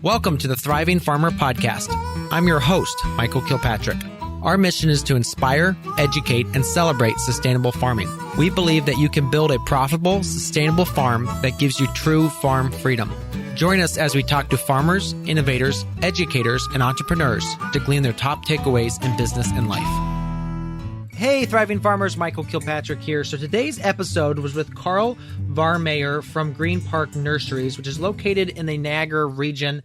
Welcome to the Thriving Farmer Podcast. I'm your host, Michael Kilpatrick. Our mission is to inspire, educate, and celebrate sustainable farming. We believe that you can build a profitable, sustainable farm that gives you true farm freedom. Join us as we talk to farmers, innovators, educators, and entrepreneurs to glean their top takeaways in business and life. Hey, Thriving Farmers, Michael Kilpatrick here. So today's episode was with Karl Vahrmeyer from Greenpark Nurseries, which is located in the Niagara region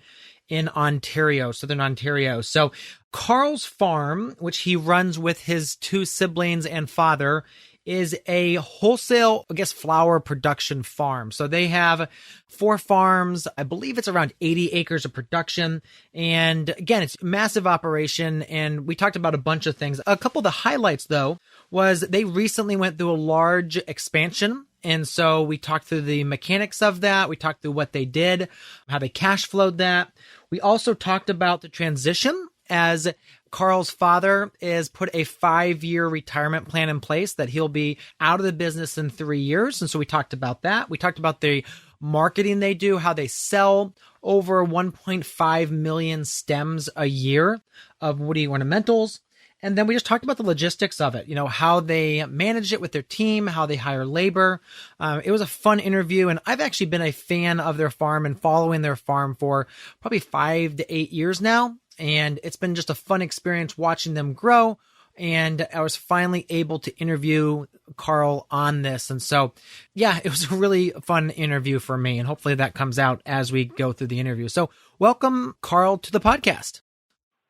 in Ontario, Southern Ontario. So Karl's farm, which he runs with his two siblings and father, is a wholesale, flower production farm. So they have 4 farms. I believe it's around 80 acres of production. And again, it's a massive operation. And we talked about a bunch of things. A couple of the highlights, though, was they recently went through a large expansion. And so we talked through the mechanics of that. We talked through what they did, how they cash flowed that. We also talked about the transition as Karl's father is put a 5-year retirement plan in place that he'll be out of the business in 3 years. And so we talked about that. We talked about the marketing they do, how they sell over 1.5 million stems a year of woody ornamentals. And then we just talked about the logistics of it, how they manage it with their team, how they hire labor. It was a fun interview. And I've actually been a fan of their farm and following their farm for probably 5 to 8 years now. And it's been just a fun experience watching them grow. And I was finally able to interview Karl on this. And so, yeah, it was a really fun interview for me. And hopefully that comes out as we go through the interview. So welcome, Karl, to the podcast.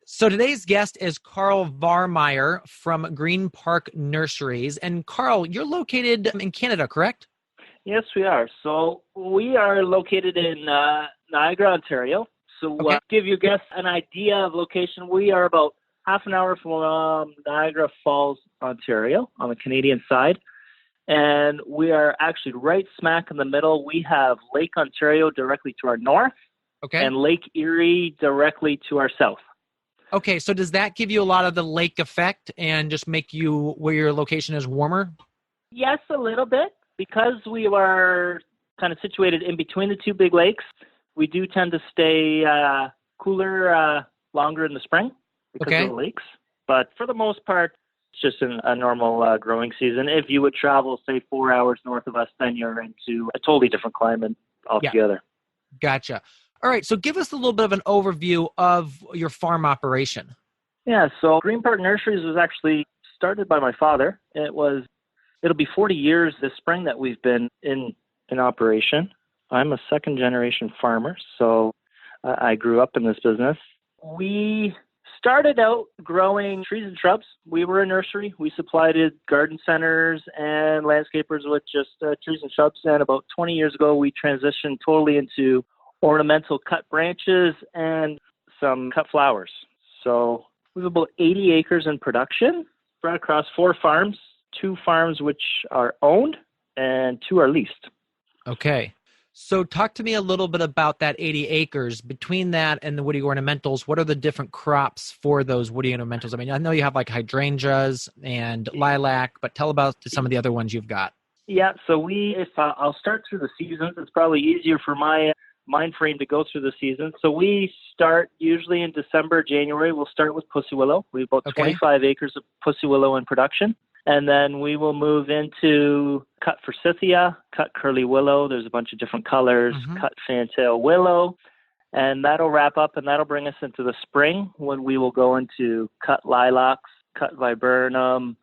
So today's guest is Karl Vahrmeyer from Greenpark Nurseries. And Karl, you're located in Canada, correct? Yes, we are. So we are located in Niagara, Ontario. So Okay. Give your guests an idea of location. We are about half an hour from Niagara Falls, Ontario, on the Canadian side. And we are actually right smack in the middle. We have Lake Ontario directly to our north and Lake Erie directly to our south. Okay, so does that give you a lot of the lake effect and just make you where your location is warmer? Yes, a little bit. Because we are kind of situated in between the two big lakes, we do tend to stay cooler longer in the spring because of the lakes. But for the most part, it's just a normal growing season. If you would travel, say, 4 hours north of us, then you're into a totally different climate altogether. Yeah. Gotcha. All right, so give us a little bit of an overview of your farm operation. Yeah, so Greenpark Nurseries was actually started by my father. It'll be 40 years this spring that we've been in operation. I'm a second-generation farmer, so I grew up in this business. We started out growing trees and shrubs. We were a nursery. We supplied garden centers and landscapers with just trees and shrubs. And about 20 years ago, we transitioned totally into ornamental cut branches and some cut flowers. So we have about 80 acres in production spread across 4 farms, 2 farms which are owned and 2 are leased. Okay. So talk to me a little bit about that 80 acres. Between that and the woody ornamentals, what are the different crops for those woody ornamentals? I mean, I know you have like hydrangeas and lilac, but tell about some of the other ones you've got. Yeah, so I'll start through the seasons. It's probably easier for my mind frame to go through the season. So we start usually in December, January. We'll start with pussy willow. We have about 25 acres of pussy willow in production. And then we will move into cut forsythia, cut curly willow. There's a bunch of different colors, cut fantail willow. And that'll wrap up and that'll bring us into the spring when we will go into cut lilacs, cut viburnum,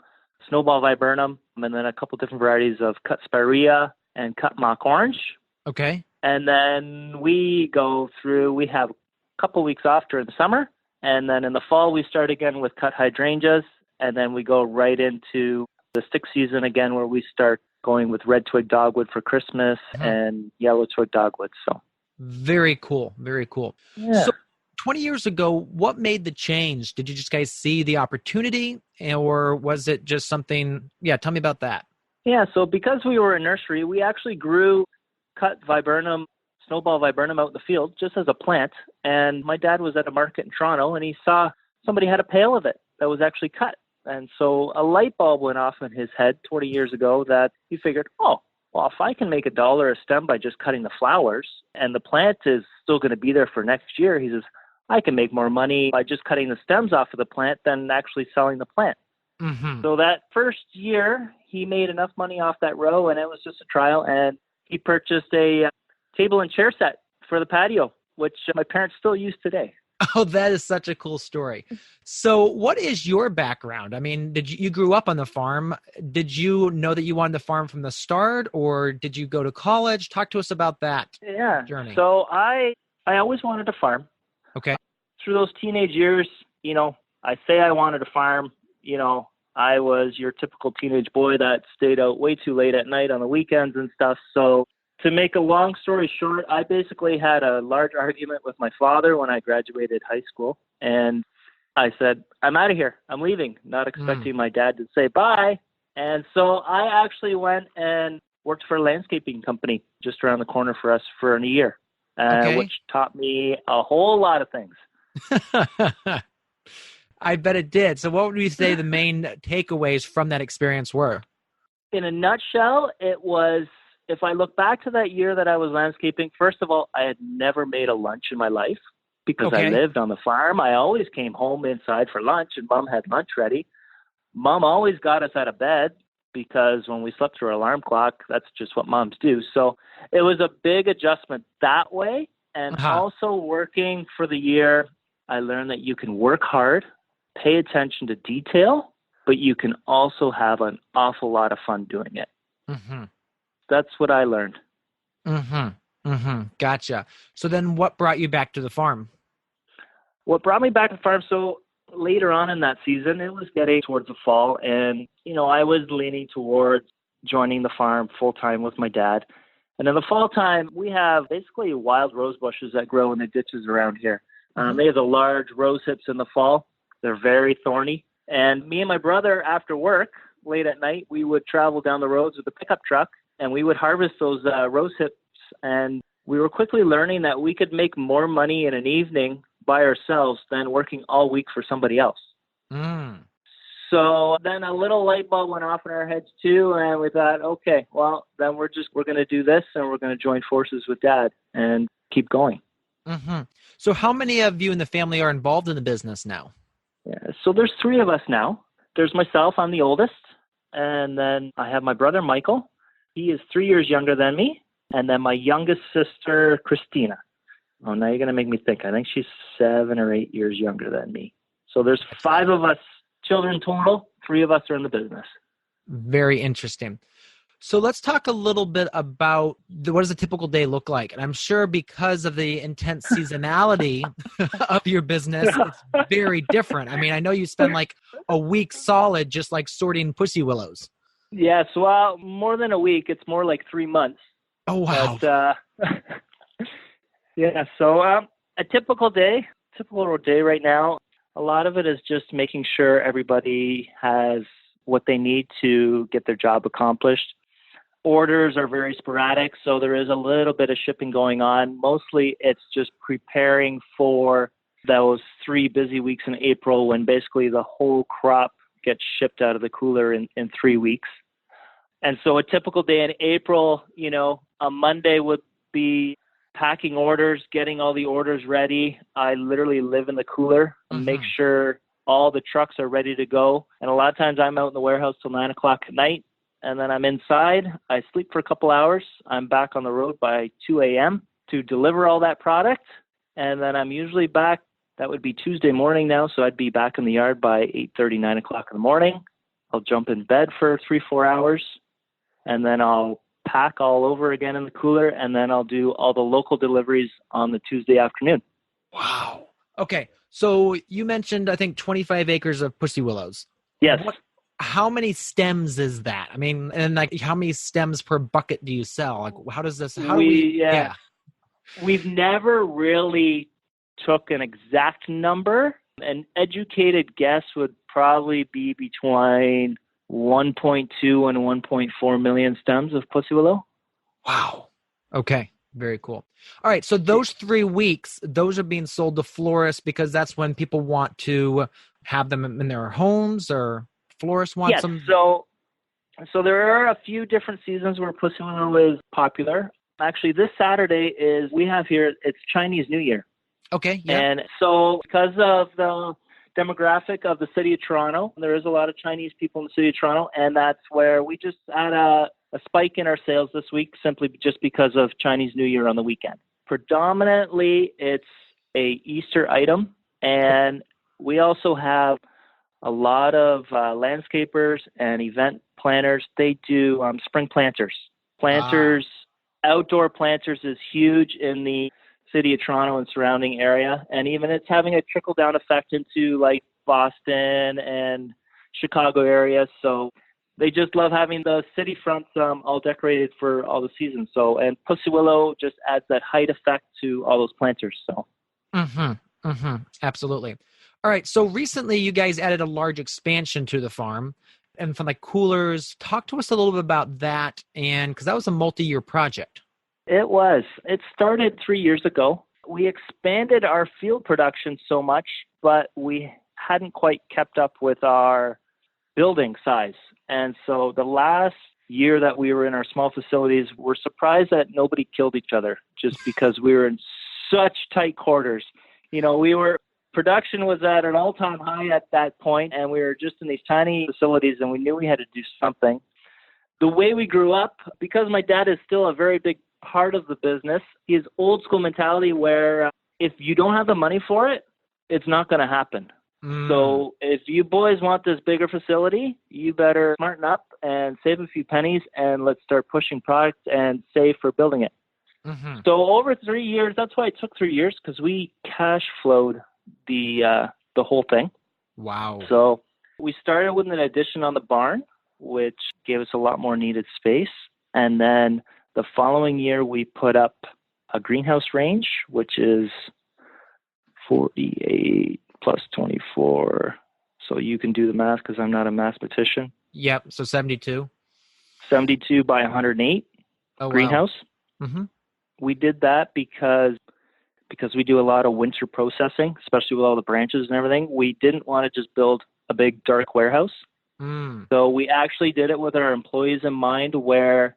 snowball viburnum, and then a couple different varieties of cut spirea and cut mock orange. Okay. And then we have a couple weeks off during the summer. And then in the fall, we start again with cut hydrangeas. And then we go right into the stick season again, where we start going with red twig dogwood for Christmas and yellow twig dogwood. So very cool. Very cool. Yeah. So 20 years ago, what made the change? Did you just guys see the opportunity or was it just something? Yeah. Tell me about that. Yeah. So because we were a nursery, we actually grew cut viburnum, snowball viburnum out in the field just as a plant. And my dad was at a market in Toronto and he saw somebody had a pail of it that was actually cut. And so a light bulb went off in his head 20 years ago that he figured, well, well, if I can make $1 a stem by just cutting the flowers and the plant is still going to be there for next year, he says, I can make more money by just cutting the stems off of the plant than actually selling the plant. Mm-hmm. So that first year, he made enough money off that row, and it was just a trial, and he purchased a table and chair set for the patio, which my parents still use today. Oh, that is such a cool story. So what is your background? I mean, you grew up on the farm. Did you know that you wanted to farm from the start, or did you go to college? Talk to us about that journey. So I always wanted to farm. Okay. Through those teenage years, I say I wanted to farm. I was your typical teenage boy that stayed out way too late at night on the weekends and stuff. So to make a long story short, I basically had a large argument with my father when I graduated high school. And I said, I'm out of here. I'm leaving, not expecting my dad to say bye. And so I actually went and worked for a landscaping company just around the corner for us for a year, which taught me a whole lot of things. I bet it did. So what would you say the main takeaways from that experience were? In a nutshell, it was, if I look back to that year that I was landscaping, first of all, I had never made a lunch in my life because I lived on the farm. I always came home inside for lunch, and Mom had lunch ready. Mom always got us out of bed because when we slept through our alarm clock, that's just what moms do. So it was a big adjustment that way. And also working for the year, I learned that you can work hard, pay attention to detail, but you can also have an awful lot of fun doing it. Mm-hmm. That's what I learned. Mm-hmm. Mm-hmm. Gotcha. So then what brought you back to the farm? What brought me back to the farm, so later on in that season, it was getting towards the fall, and, I was leaning towards joining the farm full-time with my dad. And in the fall time, we have basically wild rose bushes that grow in the ditches around here. They have the large rose hips in the fall. They're very thorny. And me and my brother, after work, late at night, we would travel down the roads with a pickup truck, and we would harvest those rose hips. And we were quickly learning that we could make more money in an evening by ourselves than working all week for somebody else. Mm. So then a little light bulb went off in our heads too, and we thought, okay, well, then we're going to do this, and we're going to join forces with Dad and keep going. Mm-hmm. So how many of you in the family are involved in the business now? Yeah, so there's 3 of us now. There's myself, I'm the oldest, and then I have my brother, Michael. He is 3 years younger than me, and then my youngest sister, Christina. Oh, now you're going to make me think. I think she's 7 or 8 years younger than me. So there's 5 of us children total. 3 of us are in the business. Very interesting. So let's talk a little bit about what does a typical day look like? And I'm sure because of the intense seasonality of your business, it's very different. I mean, I know you spend like a week solid just like sorting pussy willows. Yes, well, more than a week. It's more like 3 months. Oh, wow. But, yeah, so a typical day right now, a lot of it is just making sure everybody has what they need to get their job accomplished. Orders are very sporadic, so there is a little bit of shipping going on. Mostly it's just preparing for those 3 busy weeks in April when basically the whole crop gets shipped out of the cooler in 3 weeks. And so a typical day in April, a Monday would be packing orders, getting all the orders ready. I literally live in the cooler and make sure all the trucks are ready to go. And a lot of times I'm out in the warehouse till 9 o'clock at night. And then I'm inside. I sleep for a couple hours. I'm back on the road by 2 a.m. to deliver all that product. And then I'm usually back. That would be Tuesday morning now. So I'd be back in the yard by 8:30, 9 o'clock in the morning. I'll jump in bed for 3-4 hours. And then I'll pack all over again in the cooler. And then I'll do all the local deliveries on the Tuesday afternoon. Wow. Okay. So you mentioned, I think, 25 acres of pussy willows. Yes. How many stems is that? I mean, and like how many stems per bucket do you sell? Like how does this, We've never really took an exact number. An educated guess would probably be between 1.2 and 1.4 million stems of pussy willow. Wow. Okay. Very cool. All right. So those 3 weeks, those are being sold to florists because that's when people want to have them in their homes, or florists want some? So So there are a few different seasons where Pussy Willow is popular. Actually, this Saturday it's Chinese New Year. Okay, yeah. And so because of the demographic of the city of Toronto, there is a lot of Chinese people in the city of Toronto, and that's where we just had a spike in our sales this week simply just because of Chinese New Year on the weekend. Predominantly, it's a Easter item, and we also have a lot of landscapers and event planners. They do spring planters. Outdoor planters is huge in the city of Toronto and surrounding area, and even it's having a trickle-down effect into like Boston and Chicago area. So they just love having the city fronts all decorated for all the seasons. So, and Pussy Willow just adds that height effect to all those planters. So, absolutely. All right. So recently, you guys added a large expansion to the farm, and from like coolers. Talk to us a little bit about that, and because that was a multi-year project. It was. It started 3 years ago. We expanded our field production so much, but we hadn't quite kept up with our building size. And so the last year that we were in our small facilities, we're surprised that nobody killed each other just because we were in such tight quarters. You know, production was at an all-time high at that point, and we were just in these tiny facilities, and we knew we had to do something. The way we grew up, because my dad is still a very big part of the business, is old school mentality where if you don't have the money for it, it's not going to happen. So if you boys want this bigger facility, you better smarten up and save a few pennies, and let's start pushing products and save for building it. So over 3 years, that's why it took 3 years, because we cash flowed the whole thing. Wow. So we started with an addition on the barn, which gave us a lot more needed space. And then the following year, we put up a greenhouse range, which is 48 plus 24. So you can do the math because I'm not a mathematician. Yep. So 72. 72 by 108 greenhouse. Wow. We did that because we do a lot of winter processing, especially with all the branches and everything. We didn't want to just build a big dark warehouse. So we actually did it with our employees in mind, where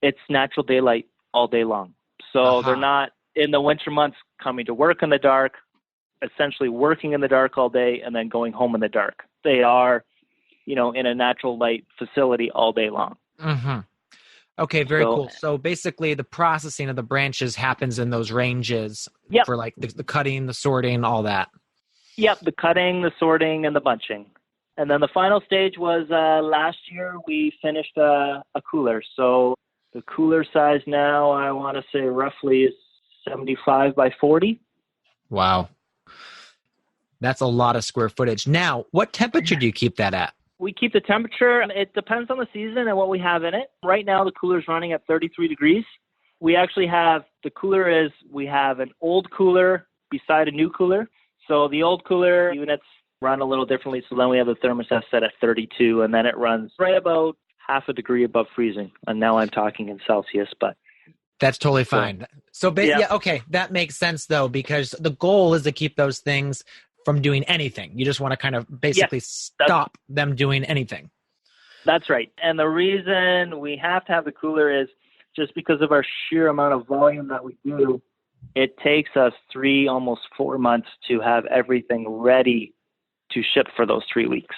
it's natural daylight all day long. So they're not in the winter months coming to work in the dark, essentially working in the dark all day and then going home in the dark. They are, in a natural light facility all day long. Okay, very cool. So basically the processing of the branches happens in those ranges for like the cutting, the sorting, all that. Yep, the cutting, the sorting, and the bunching. And then the final stage was last year we finished a cooler. So the cooler size now, I want to say roughly is 75 by 40. Wow. That's a lot of square footage. Now, what temperature do you keep that at? We keep the temperature. It depends on the season and what we have in it. Right now, the cooler is running at 33 degrees. We actually have, we have an old cooler beside a new cooler. So the old cooler units run a little differently. So then we have the thermostat set at 32, and then it runs right about half a degree above freezing. And now I'm talking in Celsius, but that's totally fine. So okay, that makes sense though, because the goal is to keep those things from doing anything. You just want to kind of basically stop them doing anything. That's right. And the reason we have to have the cooler is just because of our sheer amount of volume that we do. It takes us 3, almost 4 months to have everything ready to ship for those 3 weeks.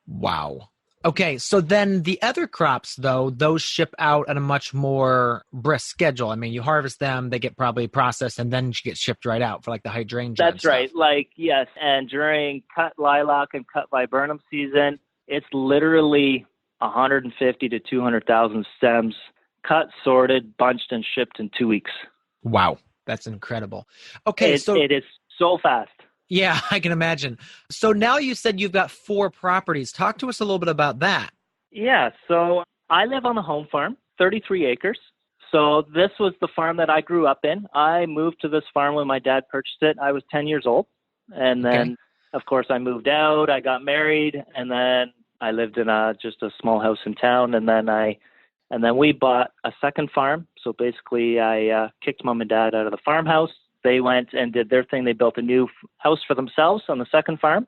Wow. Okay, so then the other crops, though, those ship out at a much more brisk schedule. I mean, you harvest them, they get probably processed, and then get shipped right out for like the hydrangea. That's right. Yes, and during cut lilac and cut viburnum season, it's literally 150 to 200,000 stems cut, sorted, bunched, and shipped in 2 weeks. Wow, that's incredible. Okay, so it is so fast. Yeah, I can imagine. So now you said you've got 4 properties. Talk to us a little bit about that. Yeah, so I live on a home farm, 33 acres. So this was the farm that I grew up in. I moved to this farm when my dad purchased it. I was 10 years old. And then, of course, I moved out. I got married. And then I lived in just a small house in town. And then we bought a second farm. So basically, I kicked mom and dad out of the farmhouse. They went and did their thing. They built a new house for themselves on the second farm.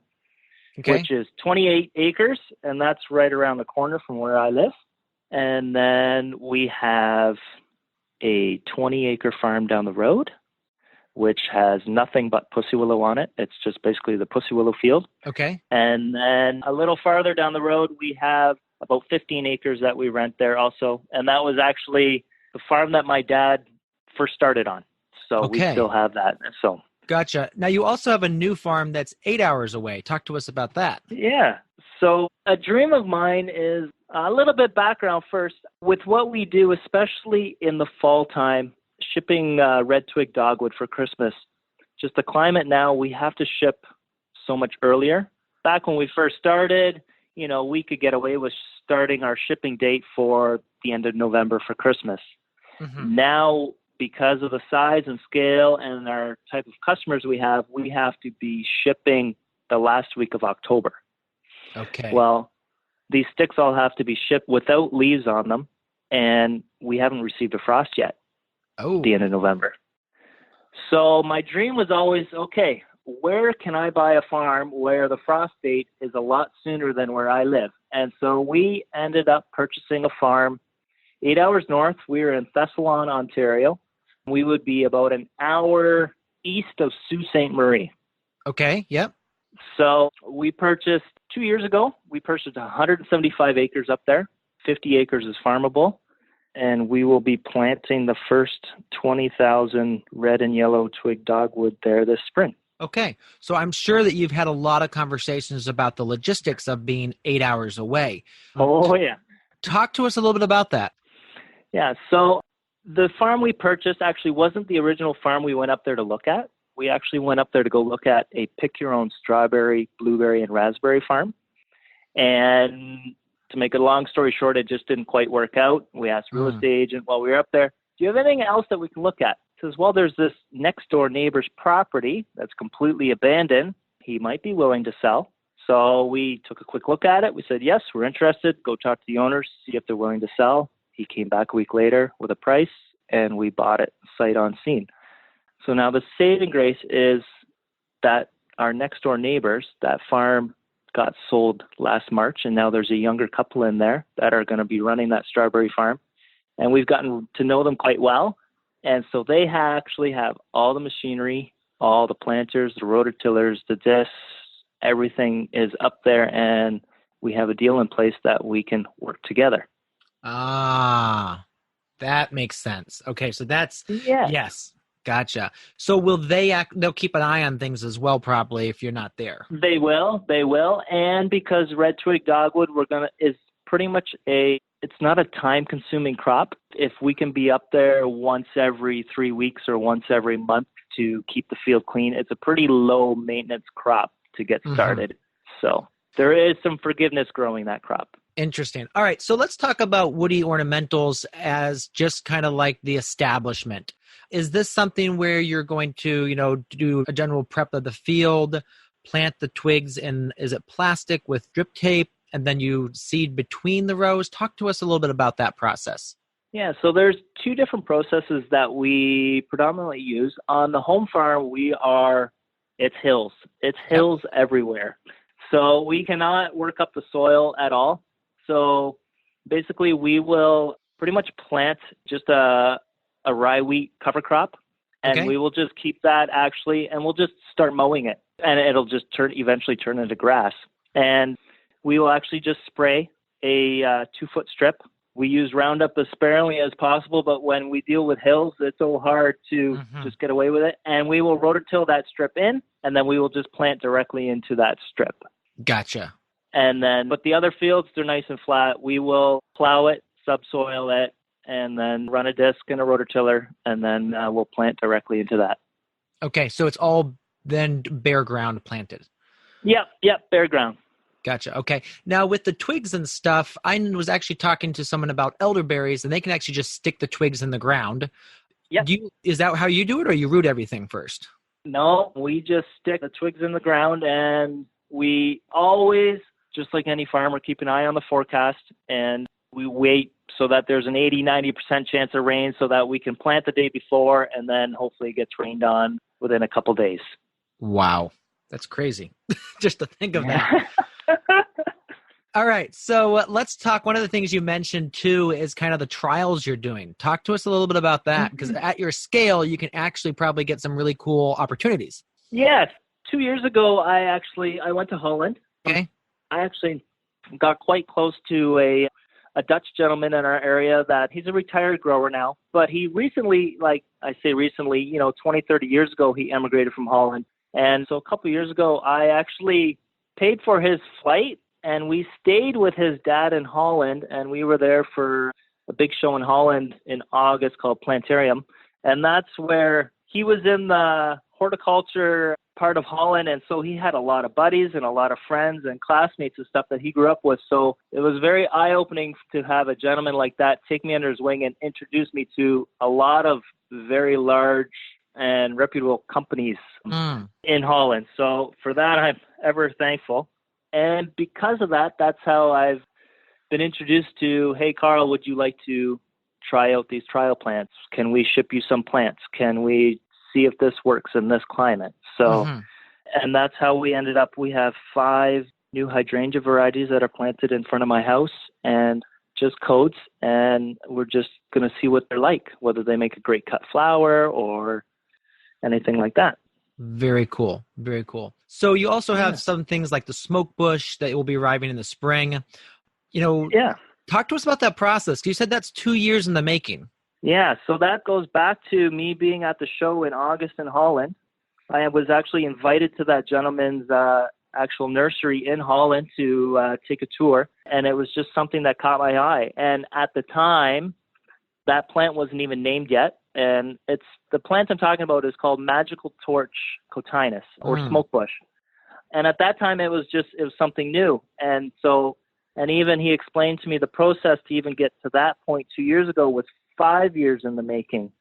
which is 28 acres, and that's right around the corner from where I live. And then we have a 20-acre farm down the road, which has nothing but pussy willow on it. It's just basically the pussy willow field. Okay. And then a little farther down the road, we have about 15 acres that we rent there also. And that was actually the farm that my dad first started on. So we still have that. So gotcha. Now you also have a new farm that's 8 hours away. Talk to us about that. Yeah. So a dream of mine is a little bit background first. With what we do, especially in the fall time, shipping red twig dogwood for Christmas, just the climate now, we have to ship so much earlier. Back when we first started, we could get away with starting our shipping date for the end of November for Christmas. Mm-hmm. Now, because of the size and scale and our type of customers we have to be shipping the last week of October. Okay. Well, these sticks all have to be shipped without leaves on them, and we haven't received a frost yet. Oh. At the end of November. So my dream was always, okay, where can I buy a farm where the frost date is a lot sooner than where I live? And so we ended up purchasing a farm 8 hours north. We were in Southern Ontario. We would be about an hour east of Sault Ste. Marie. Okay, yep. So we purchased 2 years ago. We purchased 175 acres up there. 50 acres is farmable. And we will be planting the first 20,000 red and yellow twig dogwood there this spring. Okay. So I'm sure that you've had a lot of conversations about the logistics of being 8 hours away. Oh, yeah. Talk to us a little bit about that. Yeah. So the farm we purchased actually wasn't the original farm we went up there to look at. We actually went up there to go look at a pick-your-own strawberry, blueberry, and raspberry farm. And to make a long story short, it just didn't quite work out. We asked real estate agent while we were up there, do you have anything else that we can look at? He says, well, there's this next door neighbor's property that's completely abandoned. He might be willing to sell. So we took a quick look at it. We said, yes, we're interested. Go talk to the owners, see if they're willing to sell. He came back a week later with a price, and we bought it sight unseen. So now the saving grace is that our next door neighbors, that farm got sold last March, and now there's a younger couple in there that are going to be running that strawberry farm. And we've gotten to know them quite well. And so they actually have all the machinery, all the planters, the rototillers, the discs, everything is up there, and we have a deal in place that we can work together. Ah, that makes sense. Okay, so that's, yeah. Yes, gotcha. So will they'll keep an eye on things as well, probably, if you're not there. They will. And because red twig dogwood is pretty much it's not a time-consuming crop. If we can be up there once every 3 weeks or once every month to keep the field clean, it's a pretty low-maintenance crop to get started. Mm-hmm. So there is some forgiveness growing that crop. Interesting. All right, so let's talk about woody ornamentals as just kind of like the establishment. Is this something where you're going to, do a general prep of the field, plant the twigs in, is it plastic with drip tape, and then you seed between the rows? Talk to us a little bit about that process. Yeah, so there's two different processes that we predominantly use. On the home farm, it's hills. It's hills everywhere. So we cannot work up the soil at all. So basically we will pretty much plant just a rye wheat cover crop, and we will just keep that and we'll just start mowing it, and it'll just eventually turn into grass. And we will actually just spray a 2-foot strip. We use Roundup as sparingly as possible, but when we deal with hills, it's so hard to just get away with it. And we will rototill that strip in, and then we will just plant directly into that strip. Gotcha. And then, but the other fields, they're nice and flat. We will plow it, subsoil it, and then run a disc and a rototiller, and then we'll plant directly into that. Okay, so it's all then bare ground planted. Yep, bare ground. Gotcha. Okay. Now with the twigs and stuff, I was actually talking to someone about elderberries, and they can actually just stick the twigs in the ground. Yep. Is that how you do it, or you root everything first? No, we just stick the twigs in the ground, and we always, just like any farmer, keep an eye on the forecast, and we wait so that there's an 80-90% chance of rain so that we can plant the day before, and then hopefully it gets rained on within a couple days. Wow. That's crazy. Just to think of that. All right. So let's talk. One of the things you mentioned too is kind of the trials you're doing. Talk to us a little bit about that, because at your scale, you can actually probably get some really cool opportunities. Yes. 2 years ago, I went to Holland. Okay. I actually got quite close to a Dutch gentleman in our area that he's a retired grower now, but he recently, 20, 30 years ago, he emigrated from Holland. And so a couple of years ago, I actually paid for his flight, and we stayed with his dad in Holland, and we were there for a big show in Holland in August called Plantarium. And that's where he was in the horticulture part of Holland, and so he had a lot of buddies and a lot of friends and classmates and stuff that he grew up with. So it was very eye-opening to have a gentleman like that take me under his wing and introduce me to a lot of very large and reputable companies in Holland. So for that, I'm ever thankful. And because of that, that's how I've been introduced to, hey, Karl, would you like to try out these trial plants? Can we ship you some plants? Can we see if this works in this climate? So, and that's how we ended up. We have 5 new hydrangea varieties that are planted in front of my house and just codes. And we're just going to see what they're like, whether they make a great cut flower or anything like that. Very cool. Very cool. So you also have some things like the smoke bush that will be arriving in the spring. Talk to us about that process. You said that's 2 years in the making. Yeah, so that goes back to me being at the show in August in Holland. I was actually invited to that gentleman's actual nursery in Holland to take a tour, and it was just something that caught my eye. And at the time, that plant wasn't even named yet, and the plant I'm talking about is called Magical Torch cotinus, or smoke bush. And at that time, it was something new. And even he explained to me the process to even get to that point 2 years ago was 5 years in the making,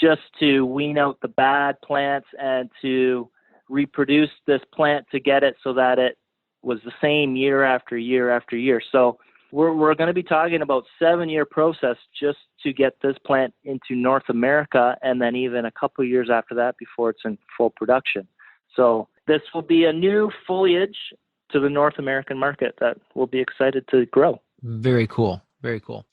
just to wean out the bad plants and to reproduce this plant to get it so that it was the same year after year after year. So we're going to be talking about 7-year process just to get this plant into North America, and then even a couple of years after that before it's in full production. So this will be a new foliage to the North American market that we'll be excited to grow. Very cool. Very cool.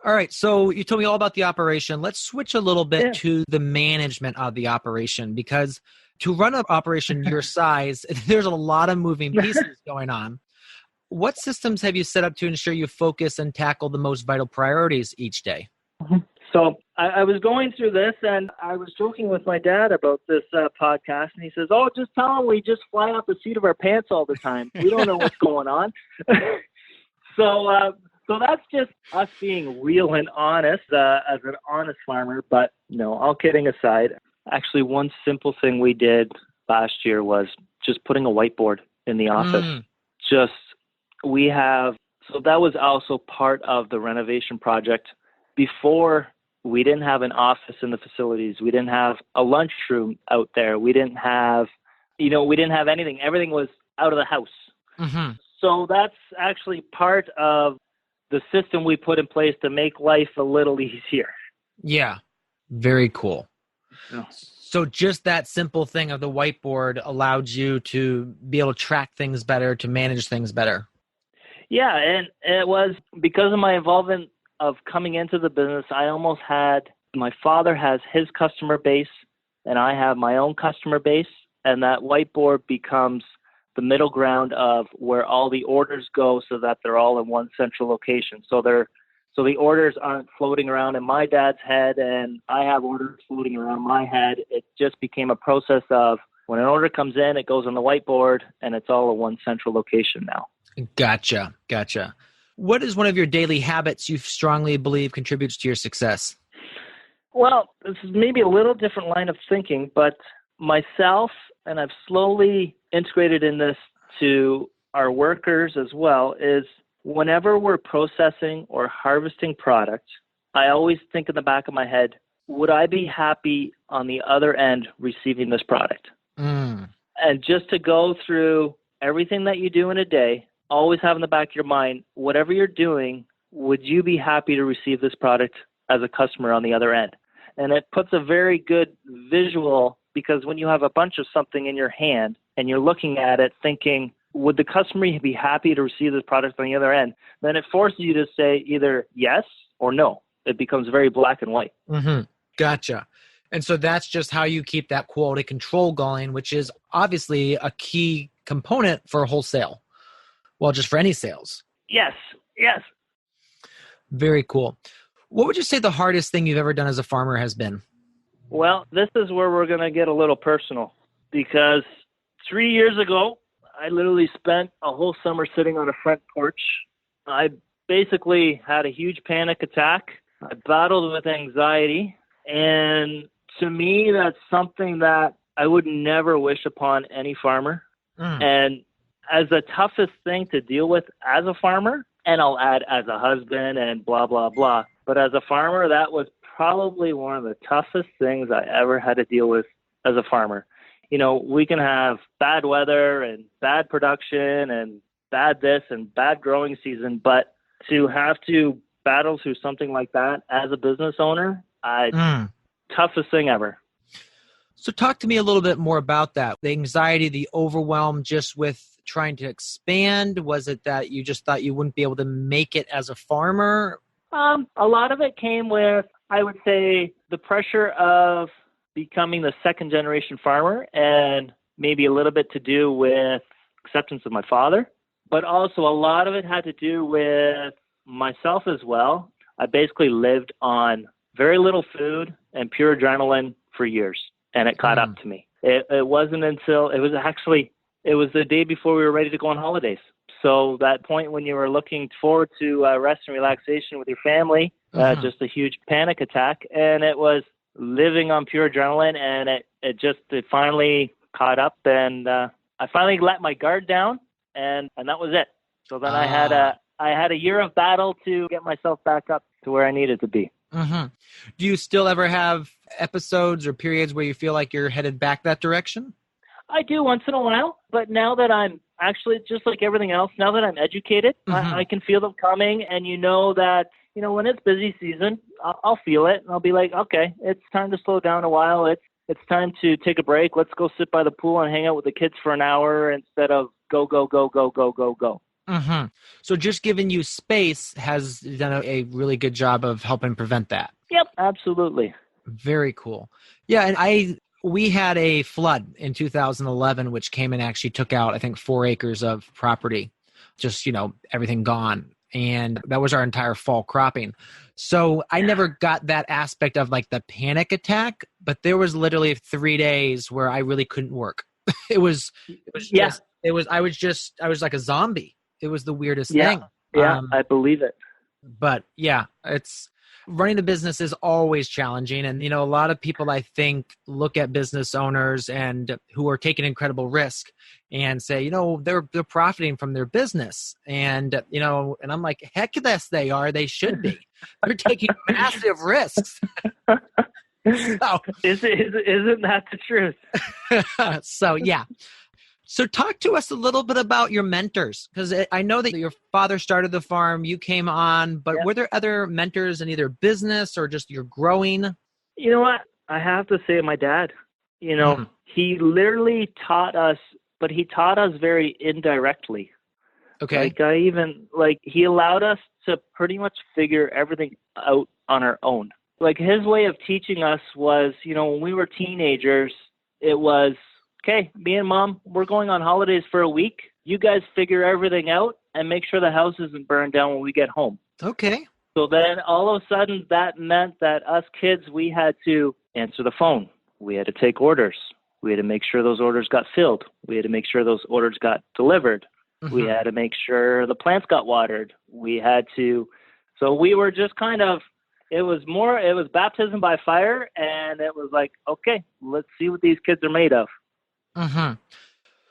All right. So you told me all about the operation. Let's switch a little bit to the management of the operation, because to run an operation your size, there's a lot of moving pieces going on. What systems have you set up to ensure you focus and tackle the most vital priorities each day? So I was going through this, and I was joking with my dad about this podcast, and he says, "Oh, just tell him we just fly off the seat of our pants all the time. We don't know what's going on." So that's just us being real and honest as an honest farmer. But all kidding aside, actually one simple thing we did last year was just putting a whiteboard in the office. So that was also part of the renovation project. Before, we didn't have an office in the facilities. We didn't have a lunchroom out there. We didn't have, anything. Everything was out of the house. So that's actually part of the system we put in place to make life a little easier. Yeah. Very cool. Yeah. So just that simple thing of the whiteboard allowed you to be able to track things better, to manage things better. Yeah. And it was because of my involvement of coming into the business. My father has his customer base and I have my own customer base. And that whiteboard becomes the middle ground of where all the orders go so that they're all in one central location. So the orders aren't floating around in my dad's head and I have orders floating around my head. It just became a process of when an order comes in, it goes on the whiteboard and it's all in one central location now. Gotcha. What is one of your daily habits you strongly believe contributes to your success? Well, this is maybe a little different line of thinking, but myself, and I've slowly integrated in this to our workers as well, is whenever we're processing or harvesting product, I always think in the back of my head, would I be happy on the other end receiving this product? And just to go through everything that you do in a day, always have in the back of your mind, whatever you're doing, would you be happy to receive this product as a customer on the other end? And it puts a very good visual, because when you have a bunch of something in your hand, and you're looking at it thinking, would the customer be happy to receive this product on the other end? Then it forces you to say either yes or no. It becomes very black and white. Mm-hmm. Gotcha. And so that's just how you keep that quality control going, which is obviously a key component for wholesale. Well, just for any sales. Yes. Very cool. What would you say the hardest thing you've ever done as a farmer has been? Well, this is where we're going to get a little personal, because 3 years ago, I literally spent a whole summer sitting on a front porch. I basically had a huge panic attack. I battled with anxiety. And to me, that's something that I would never wish upon any farmer. And as the toughest thing to deal with as a farmer, and I'll add as a husband and blah, blah, blah. But as a farmer, that was probably one of the toughest things I ever had to deal with as a farmer. You know, we can have bad weather and bad production and bad this and bad growing season, but to have to battle through something like that as a business owner, toughest thing ever. So talk to me a little bit more about that. The anxiety, the overwhelm just with trying to expand. Was it that you just thought you wouldn't be able to make it as a farmer? A lot of it came with, I would say, the pressure of becoming the second generation farmer, and maybe a little bit to do with acceptance of my father, but also a lot of it had to do with myself as well. I basically lived on very little food and pure adrenaline for years, and it caught up to me. It wasn't until it was the day before we were ready to go on holidays. So that point when you were looking forward to rest and relaxation with your family, just a huge panic attack, and it was living on pure adrenaline, and it finally caught up, and I finally let my guard down, and that was it. So then I had a year of battle to get myself back up to where I needed to be. Do you still ever have episodes or periods where you feel like you're headed back that direction? I do once in a while, but now that I'm actually, just like everything else, now that I'm educated, I can feel them coming, and you know that, you know, when it's busy season, I'll feel it, and I'll be like, okay, it's time to slow down a while. It's time to take a break. Let's go sit by the pool and hang out with the kids for an hour instead of go. So just giving you space has done a really good job of helping prevent that. Yep, absolutely. Very cool. Yeah, and we had a flood in 2011, which came and actually took out, I think, 4 acres of property, just, everything gone. And that was our entire fall cropping. So I never got that aspect of like the panic attack, but there was literally 3 days where I really couldn't work. I was like a zombie. It was the weirdest thing. Yeah, I believe it. But yeah, it's running a business is always challenging. And, a lot of people, I think, look at business owners and who are taking incredible risk and say, they're profiting from their business. And, and I'm like, heck yes, they are. They should be. They're taking massive risks. So, isn't that the truth? So, yeah. So talk to us a little bit about your mentors, because I know that your father started the farm, you came on, but were there other mentors in either business or just your growing? You know what? I have to say my dad. He literally taught us, but he taught us very indirectly. Okay. He allowed us to pretty much figure everything out on our own. Like his way of teaching us was, when we were teenagers, it was, okay, me and Mom, we're going on holidays for a week. You guys figure everything out and make sure the house isn't burned down when we get home. Okay. So then all of a sudden that meant that us kids, we had to answer the phone. We had to take orders. We had to make sure those orders got filled. We had to make sure those orders got delivered. We had to make sure the plants got watered. So we were just it was baptism by fire, and it was like, okay, let's see what these kids are made of.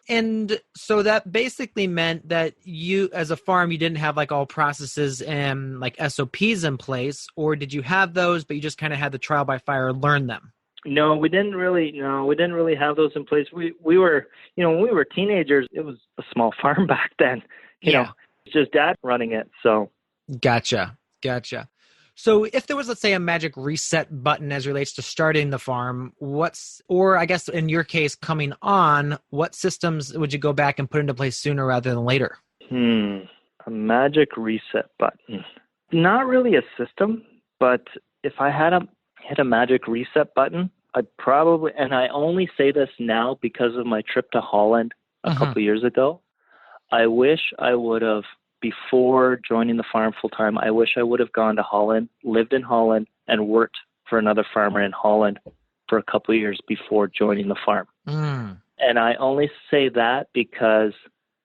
And so that basically meant that you, as a farm, you didn't have like all processes and like SOPs in place, or did you have those, but you just kind of had the trial by fire and learn them? No, we didn't really have those in place. We were, when we were teenagers, it was a small farm back then, it's just Dad running it. So. Gotcha. So if there was, let's say, a magic reset button as relates to starting the farm, or I guess in your case, coming on, what systems would you go back and put into place sooner rather than later? A magic reset button. Not really a system, but if I had hit a magic reset button, I'd probably, and I only say this now because of my trip to Holland a couple of years ago, I wish I would have, before joining the farm full time, I wish I would have gone to Holland, lived in Holland, and worked for another farmer in Holland for a couple of years before joining the farm. And I only say that because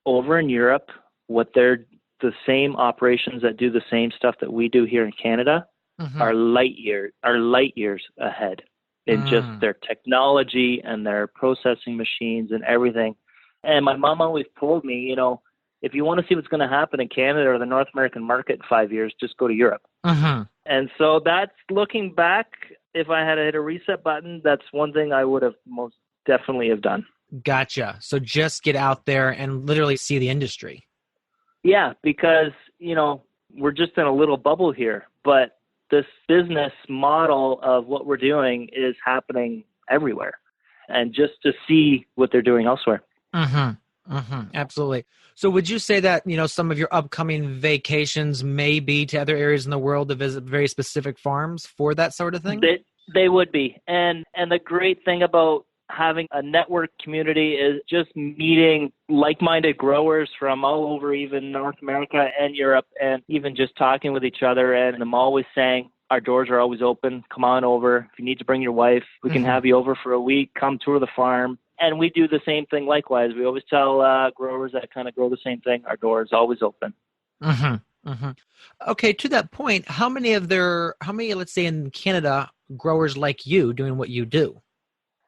over in Europe, the same operations that do the same stuff that we do here in Canada are light years ahead in just their technology and their processing machines and everything. And my mom always told me, if you want to see what's going to happen in Canada or the North American market in 5 years, just go to Europe. And so that's, looking back, if I had hit a reset button, that's one thing I would have most definitely have done. Gotcha. So just get out there and literally see the industry. Yeah, because, we're just in a little bubble here, but this business model of what we're doing is happening everywhere, and just to see what they're doing elsewhere. Absolutely. So would you say that, some of your upcoming vacations may be to other areas in the world to visit very specific farms for that sort of thing? They would be. And the great thing about having a network community is just meeting like-minded growers from all over, even North America and Europe, and even just talking with each other. And I'm always saying, our doors are always open. Come on over. If you need to bring your wife, we can have you over for a week. Come tour the farm. And we do the same thing likewise. We always tell growers that kind of grow the same thing, our door is always open. Okay, to that point, how many, let's say in Canada, growers like you doing what you do?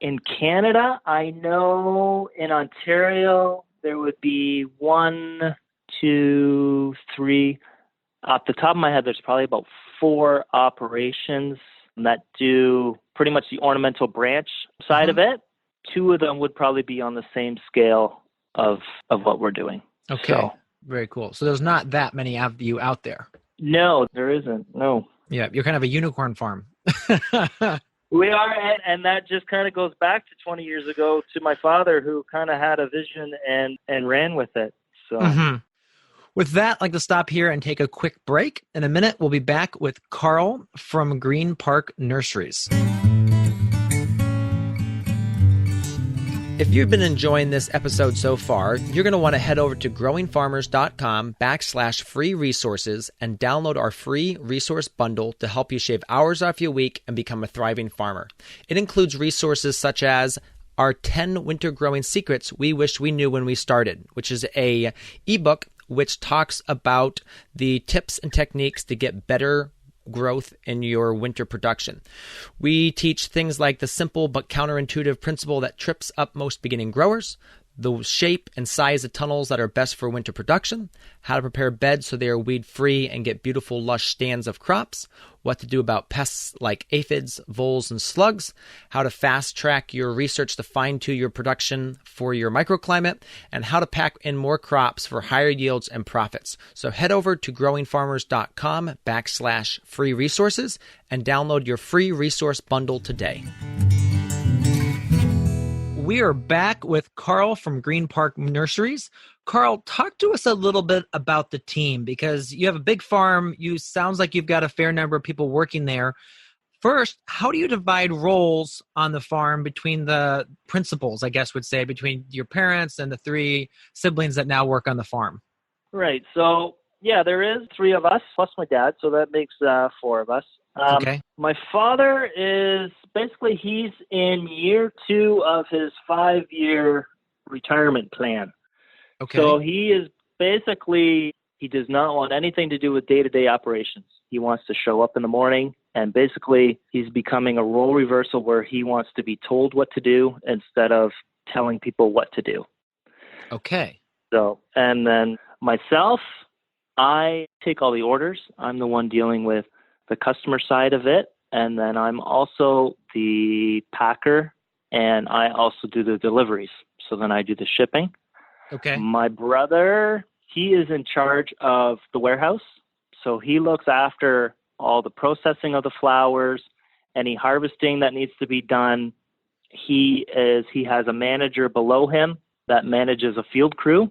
In Canada, I know in Ontario, there would be 1, 2, 3. Off the top of my head, there's probably about 4 operations that do pretty much the ornamental branch side of it. 2 of them would probably be on the same scale of what we're doing. Okay, so, very cool. So there's not that many of you out there. No, there isn't. No. Yeah, you're kind of a unicorn farm. We are, and that just kind of goes back to 20 years ago to my father, who kind of had a vision and ran with it. So, With that, I'd like to stop here and take a quick break. In a minute, we'll be back with Karl from Greenpark Nurseries. If you've been enjoying this episode so far, you're going to want to head over to growingfarmers.com/free resources and download our free resource bundle to help you shave hours off your week and become a thriving farmer. It includes resources such as our 10 winter growing secrets we wish we knew when we started, which is a ebook which talks about the tips and techniques to get better growth in your winter production. We teach things like the simple but counterintuitive principle that trips up most beginning growers, the shape and size of tunnels that are best for winter production, how to prepare beds so they are weed-free and get beautiful, lush stands of crops, what to do about pests like aphids, voles, and slugs, how to fast-track your research to fine-tune your production for your microclimate, and how to pack in more crops for higher yields and profits. So head over to growingfarmers.com/free resources and download your free resource bundle today. We are back with Karl from Greenpark Nurseries. Karl, talk to us a little bit about the team, because you have a big farm. Sounds like you've got a fair number of people working there. First, how do you divide roles on the farm between the principals, I guess would say, between your parents and the 3 siblings that now work on the farm? Right. So, yeah, there is 3 of us plus my dad, so that makes 4 of us. Okay. My father is he's in year 2 of his 5-year retirement plan. Okay. So he is he does not want anything to do with day-to-day operations. He wants to show up in the morning, and he's becoming a role reversal where he wants to be told what to do instead of telling people what to do. Okay. So, and then myself, I take all the orders. I'm the one dealing with the customer side of it. And then I'm also the packer, and I also do the deliveries. So then I do the shipping. Okay. My brother, he is in charge of the warehouse. So he looks after all the processing of the flowers, any harvesting that needs to be done. He has a manager below him that manages a field crew.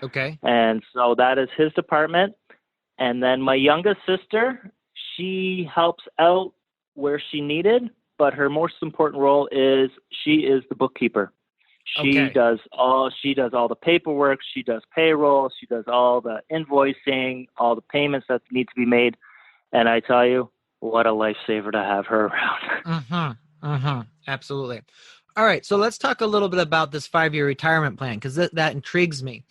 Okay. And so that is his department. And then my youngest sister, she helps out where she needed, but her most important role is she is the bookkeeper. She does all the paperwork, she does payroll, she does all the invoicing, all the payments that need to be made. And I tell you, what a lifesaver to have her around. Absolutely. All right. So let's talk a little bit about this 5-year retirement plan, because that intrigues me.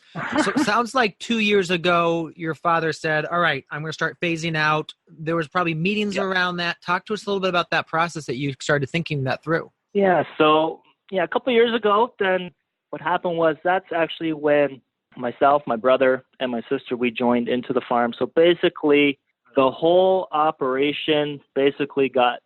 So it sounds like 2 years ago, your father said, all right, I'm going to start phasing out. There was probably meetings around that. Talk to us a little bit about that process that you started thinking that through. Yeah. So, a couple of years ago, then what happened was that's actually when myself, my brother, and my sister, we joined into the farm. So basically, the whole operation basically got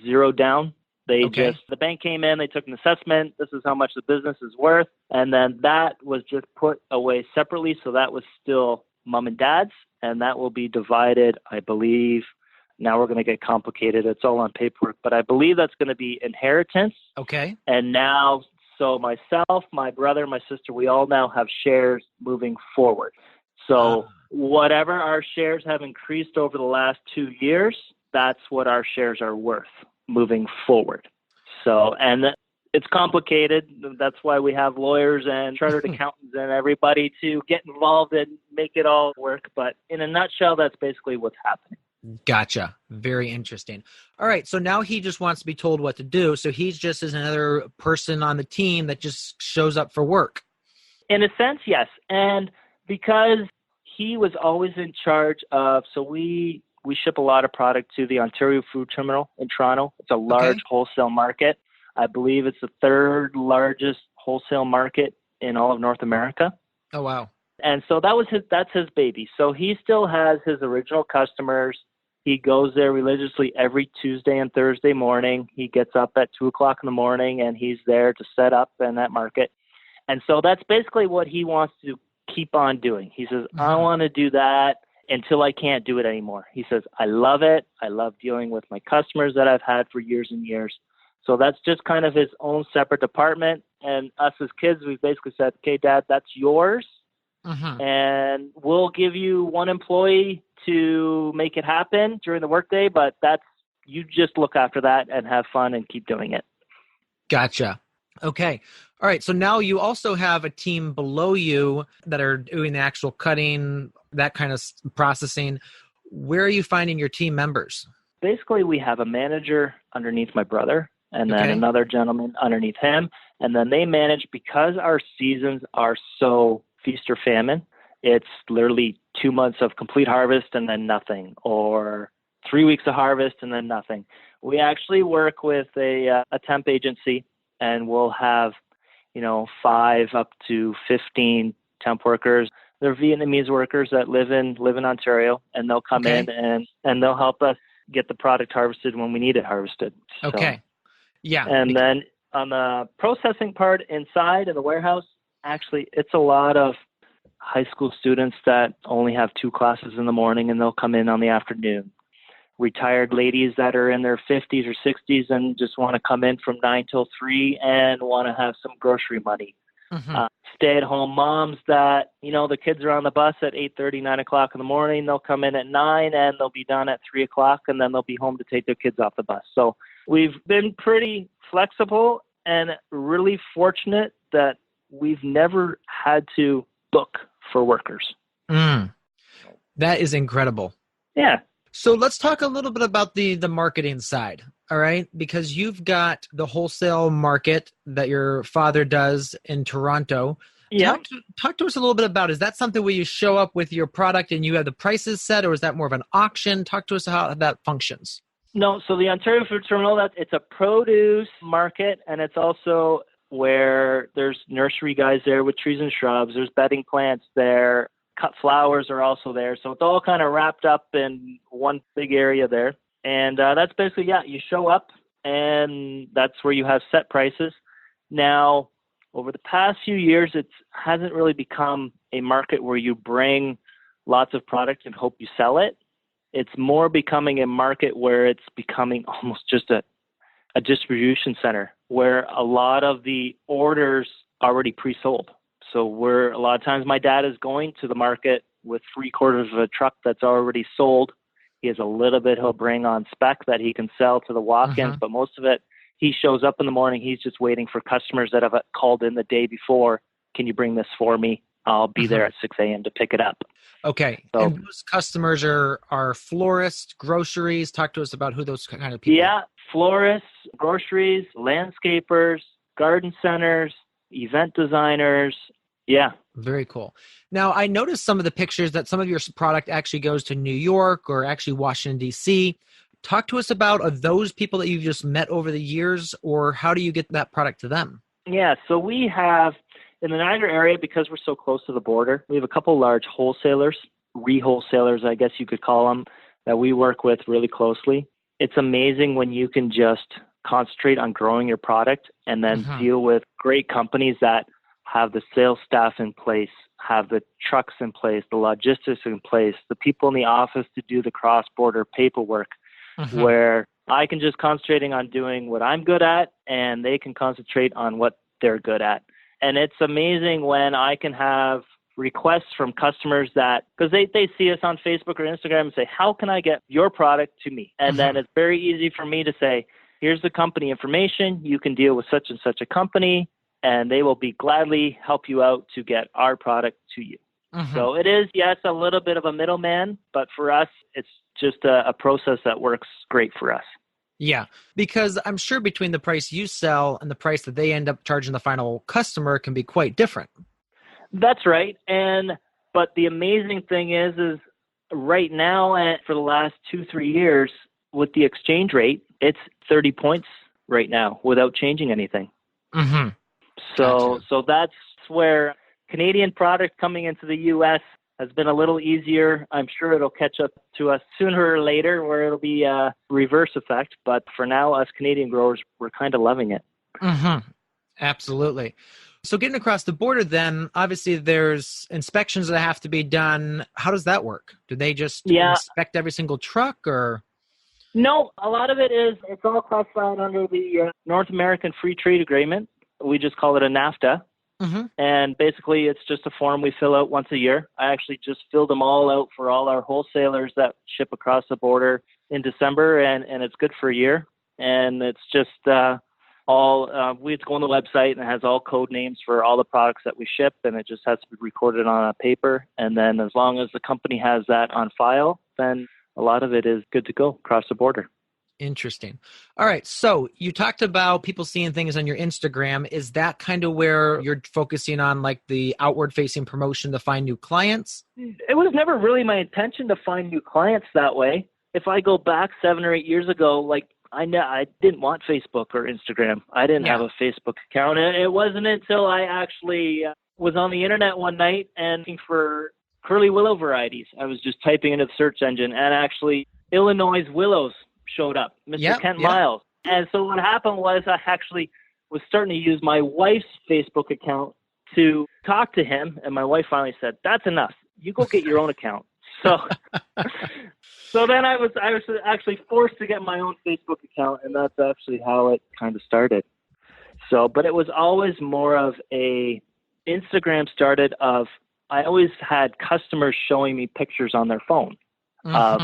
zeroed down. The bank came in, they took an assessment. This is how much the business is worth. And then that was just put away separately. So that was still mom and dad's, and that will be divided, I believe. Now we're going to get complicated. It's all on paperwork, but I believe that's going to be inheritance. Okay. And now, so myself, my brother, my sister, we all now have shares moving forward. So whatever our shares have increased over the last 2 years, that's what our shares are worth moving forward. So, and it's complicated. That's why we have lawyers and chartered accountants and everybody to get involved and make it all work. But in a nutshell, that's basically what's happening. Gotcha. Very interesting. All right. So now he just wants to be told what to do. So he's just as another person on the team that just shows up for work. In a sense, yes. And because he was always in charge of, so we ship a lot of product to the Ontario Food Terminal in Toronto. It's a large wholesale market. I believe it's the third largest wholesale market in all of North America. Oh, wow. And so that's his baby. So he still has his original customers. He goes there religiously every Tuesday and Thursday morning. He gets up at 2:00 in the morning and he's there to set up in that market. And so that's basically what he wants to keep on doing. He says, I want to do that until I can't do it anymore. He says, I love it. I love dealing with my customers that I've had for years and years. So that's just kind of his own separate department. And us as kids, we've basically said, okay, Dad, that's yours. And we'll give you one employee to make it happen during the workday, but you just look after that and have fun and keep doing it. Gotcha. Okay. All right. So now you also have a team below you that are doing the actual cutting, that kind of processing. Where are you finding your team members? Basically, we have a manager underneath my brother and then another gentleman underneath him. And then they manage, because our seasons are so feast or famine. It's literally 2 months of complete harvest and then nothing, or 3 weeks of harvest and then nothing. We actually work with a temp agency, and we'll have, 5 up to 15 temp workers. They're Vietnamese workers that live in Ontario, and they'll come in and they'll help us get the product harvested when we need it harvested. Okay. Yeah. And then on the processing part inside in the warehouse, actually, it's a lot of high school students that only have 2 classes in the morning and they'll come in on the afternoon. Retired ladies that are in their 50s or 60s and just want to come in from 9 till 3 and want to have some grocery money. Stay-at-home moms that, the kids are on the bus at 8:30, 9 o'clock in the morning. They'll come in at 9 and they'll be done at 3 o'clock, and then they'll be home to take their kids off the bus. So we've been pretty flexible and really fortunate that we've never had to book for workers. That is incredible. Yeah. So let's talk a little bit about the marketing side, all right? Because you've got the wholesale market that your father does in Toronto. Yeah. Talk to us a little bit about, is that something where you show up with your product and you have the prices set, or is that more of an auction? Talk to us how that functions. No, so the Ontario Food Terminal, it's a produce market, and it's also where there's nursery guys there with trees and shrubs. There's bedding plants there. Cut flowers are also there. So it's all kind of wrapped up in one big area there. And that's basically, you show up and that's where you have set prices. Now, over the past few years, it hasn't really become a market where you bring lots of product and hope you sell it. It's more becoming a market where it's becoming almost just a distribution center where a lot of the orders are already pre-sold. So a lot of times my dad is going to the market with 3/4 of a truck that's already sold. He has a little bit he'll bring on spec that he can sell to the walk-ins, but most of it, he shows up in the morning. He's just waiting for customers that have called in the day before. Can you bring this for me? I'll be there at 6 a.m. to pick it up. Okay. So, and those customers are florists, groceries. Talk to us about who those kind of people are. Yeah, florists, groceries, landscapers, garden centers, event designers. Yeah. Very cool. Now, I noticed some of the pictures that some of your product actually goes to New York or actually Washington, D.C. Talk to us about, are those people that you've just met over the years, or how do you get that product to them? Yeah, so we have, in the Niagara area, because we're so close to the border, we have a couple large wholesalers, re-wholesalers, I guess you could call them, that we work with really closely. It's amazing when you can just concentrate on growing your product and then deal with great companies that have the sales staff in place, have the trucks in place, the logistics in place, the people in the office to do the cross-border paperwork, where I can just concentrating on doing what I'm good at and they can concentrate on what they're good at. And it's amazing when I can have requests from customers that, because they see us on Facebook or Instagram and say, how can I get your product to me? And then it's very easy for me to say, here's the company information. You can deal with such and such a company, and they will be gladly help you out to get our product to you. So it is, yes, a little bit of a middleman, but for us, it's just a process that works great for us. Yeah, because I'm sure between the price you sell and the price that they end up charging the final customer can be quite different. That's right. But the amazing thing is right now, and for the last 2-3 years, with the exchange rate, it's 30 points right now without changing anything. So that's where Canadian product coming into the U.S. has been a little easier. I'm sure it'll catch up to us sooner or later where it'll be a reverse effect. But for now, us Canadian growers, we're kind of loving it. Absolutely. So getting across the border then, obviously there's inspections that have to be done. How does that work? Do they just inspect every single truck or? No, a lot of it's all classified under the North American Free Trade Agreement. We just call it a NAFTA. And basically it's just a form we fill out once a year. I actually just filled them all out for all our wholesalers that ship across the border in December, and it's good for a year. And it's just we have to go on the website, and it has all code names for all the products that we ship, and it just has to be recorded on a paper. And then as long as the company has that on file, then a lot of it is good to go across the border. Interesting. All right. So you talked about people seeing things on your Instagram. Is that kind of where you're focusing on, like the outward facing promotion to find new clients? It was never really my intention to find new clients that way. If I go back 7 or 8 years ago, I didn't want Facebook or Instagram. I didn't have a Facebook account. And it wasn't until I actually was on the internet one night and looking for curly willow varieties. I was just typing into the search engine, and actually Illinois willows showed up, Mr. Kent Miles. And so what happened was I actually was starting to use my wife's Facebook account to talk to him. And my wife finally said, that's enough. You go get your own account. So then I was actually forced to get my own Facebook account. And that's actually how it kind of started. So, but it was always more of Instagram started I always had customers showing me pictures on their phone of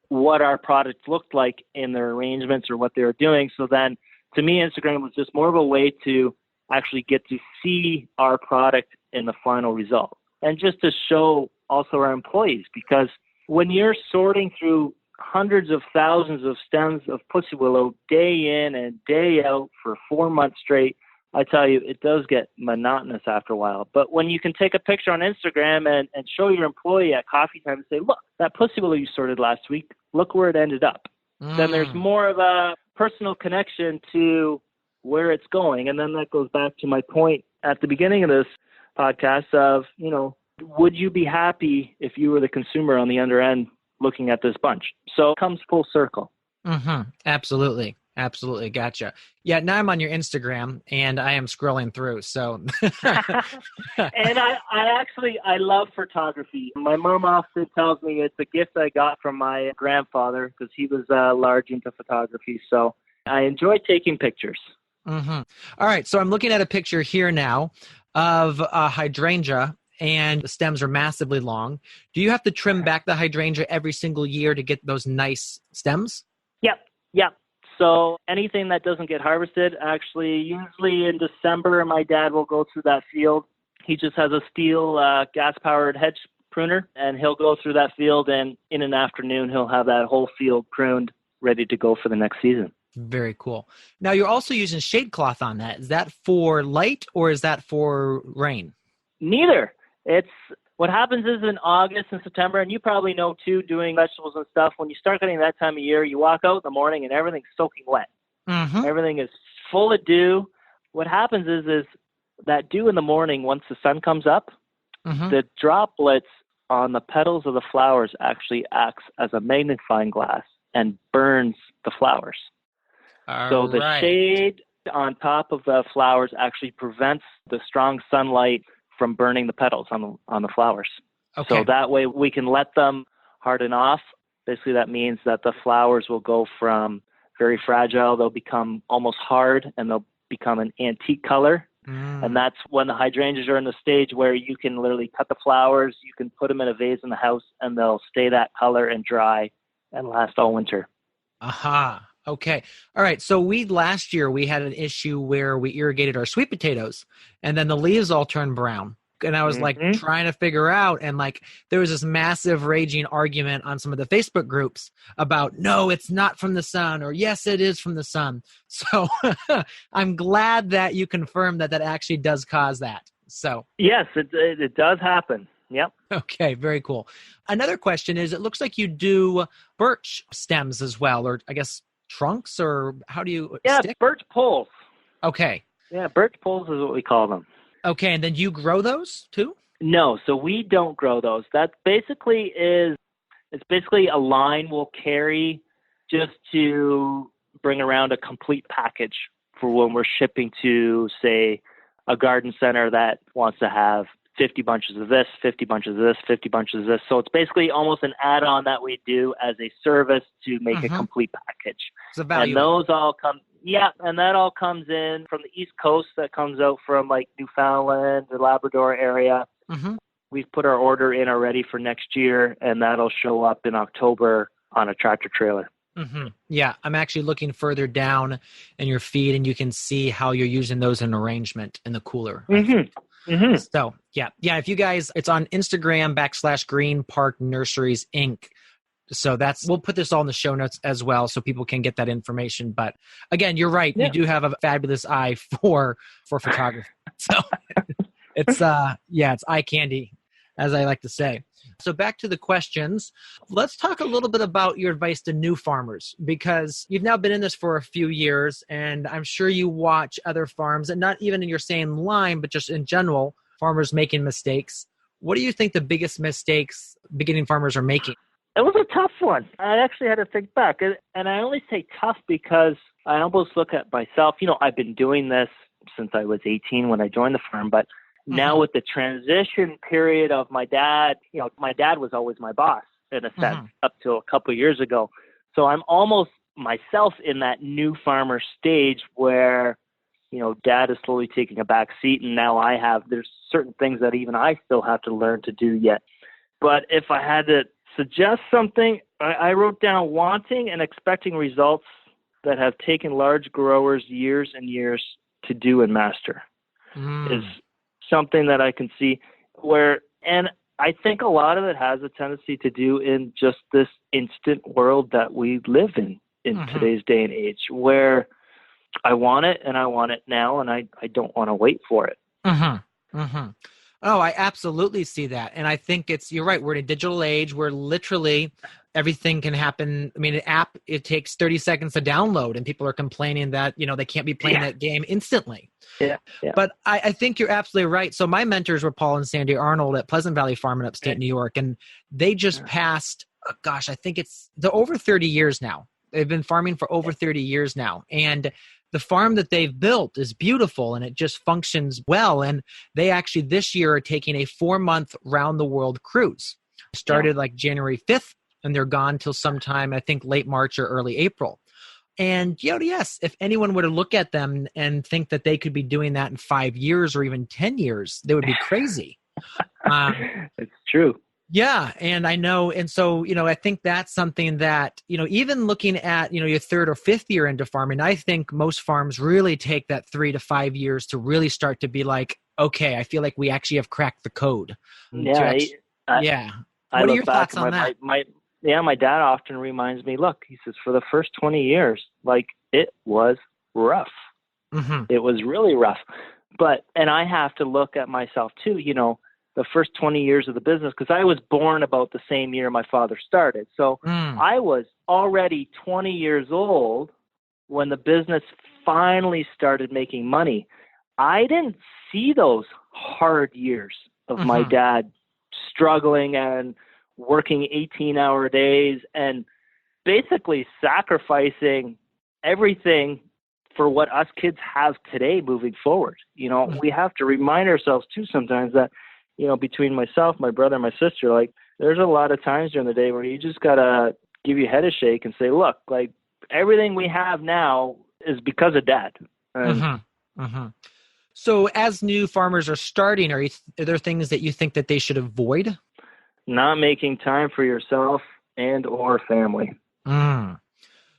what our product looked like in their arrangements or what they were doing. So then to me, Instagram was just more of a way to actually get to see our product in the final result. And just to show also our employees, because when you're sorting through hundreds of thousands of stems of pussy willow day in and day out for 4 months straight, I tell you, it does get monotonous after a while. But when you can take a picture on Instagram and show your employee at coffee time and say, look, that pussy willow you sorted last week, look where it ended up. Then there's more of a personal connection to where it's going. And then that goes back to my point at the beginning of this podcast of, would you be happy if you were the consumer on the other end looking at this bunch? So it comes full circle. Absolutely. Absolutely. Gotcha. Yeah. Now I'm on your Instagram and I am scrolling through. So, And I love photography. My mom often tells me it's a gift I got from my grandfather because he was large into photography. So I enjoy taking pictures. All right. So I'm looking at a picture here now of a hydrangea and the stems are massively long. Do you have to trim back the hydrangea every single year to get those nice stems? Yep. So anything that doesn't get harvested, actually, usually in December, my dad will go through that field. He just has a steel gas-powered hedge pruner, and he'll go through that field, and in an afternoon, he'll have that whole field pruned, ready to go for the next season. Very cool. Now, you're also using shade cloth on that. Is that for light or is that for rain? Neither. It's what happens is in August and September, and you probably know too, doing vegetables and stuff, when you start getting that time of year, you walk out in the morning and everything's soaking wet. Everything is full of dew. What happens is that dew in the morning, once the sun comes up, the droplets on the petals of the flowers actually acts as a magnifying glass and burns the flowers. So the shade on top of the flowers actually prevents the strong sunlight from burning the petals on the flowers. Okay. So that way we can let them harden off. Basically, that means that the flowers will go from very fragile, they'll become almost hard, and they'll become an antique color. And that's when the hydrangeas are in the stage where you can literally cut the flowers, you can put them in a vase in the house, and they'll stay that color and dry and last all winter. Okay. All right. So last year we had an issue where we irrigated our sweet potatoes and then the leaves all turned brown. And I was like trying to figure out, and like there was this massive raging argument on some of the Facebook groups about, no, it's not from the sun, or yes, it is from the sun. So I'm glad that you confirmed that actually does cause that. So yes, it does happen. Yep. Okay, very cool. Another question is, it looks like you do birch stems as well, or I guess trunks, or how do you stick? Birch poles. Okay. Yeah, birch poles is what we call them. Okay, and then you grow those too? No, so we don't grow those. That basically it's basically a line we'll carry just to bring around a complete package for when we're shipping to, say, a garden center that wants to have 50 bunches of this, 50 bunches of this, 50 bunches of this. So it's basically almost an add-on that we do as a service to make a complete package. It's a value. And those all come, and that all comes in from the East Coast. That comes out from like Newfoundland, the Labrador area. We've put our order in already for next year, and that'll show up in October on a tractor trailer. Yeah, I'm actually looking further down in your feed, and you can see how you're using those in arrangement in the cooler. So, yeah. If you guys, it's on Instagram /Greenpark Nurseries Inc. So we'll put this all in the show notes as well so people can get that information. But again, you're right. Yeah. You do have a fabulous eye for photography. So it's eye candy, as I like to say. So back to the questions. Let's talk a little bit about your advice to new farmers, because you've now been in this for a few years, and I'm sure you watch other farms, and not even in your same line, but just in general, farmers making mistakes. What do you think the biggest mistakes beginning farmers are making? It was a tough one. I actually had to think back. And I only say tough because I almost look at myself. I've been doing this since I was 18 when I joined the firm, but now with the transition period of my dad, my dad was always my boss in a sense up till a couple of years ago. So I'm almost myself in that new farmer stage where, dad is slowly taking a back seat, and now there's certain things that even I still have to learn to do yet. But if I had to suggest something, I wrote down wanting and expecting results that have taken large growers years and years to do and master is something that I can see and I think a lot of it has a tendency to do in just this instant world that we live in today's day and age, where I want it and I want it now, and I don't want to wait for it. Oh, I absolutely see that. And I think you're right. We're in a digital age where literally everything can happen. I mean, an app, it takes 30 seconds to download, and people are complaining that, they can't be playing that game instantly. Yeah. But I think you're absolutely right. So my mentors were Paul and Sandy Arnold at Pleasant Valley Farm in upstate New York. And they just passed, I think they're over 30 years now. They've been farming for over 30 years now. And the farm that they've built is beautiful and it just functions well. And they actually this year are taking a 4-month round the world cruise. Started like January 5th and they're gone till sometime, I think late March or early April. And, yes, if anyone were to look at them and think that they could be doing that in 5 years or even 10 years, they would be crazy. It's true. Yeah. And I know. And so, I think that's something that, even looking at, your 3rd or 5th year into farming, I think most farms really take that 3 to 5 years to really start to be like, okay, I feel like we actually have cracked the code. Yeah. What are your thoughts on that? My dad often reminds me, look, he says, for the first 20 years, like it was rough. Mm-hmm. It was really rough. And I have to look at myself too, the first 20 years of the business, because I was born about the same year my father started. So I was already 20 years old when the business finally started making money. I didn't see those hard years of my dad struggling and working 18-hour days and basically sacrificing everything for what us kids have today moving forward. We have to remind ourselves too sometimes that, between myself, my brother, and my sister, like there's a lot of times during the day where you just got to give your head a shake and say, look, like everything we have now is because of Dad. So as new farmers are starting, are there things that you think that they should avoid? Not making time for yourself and or family.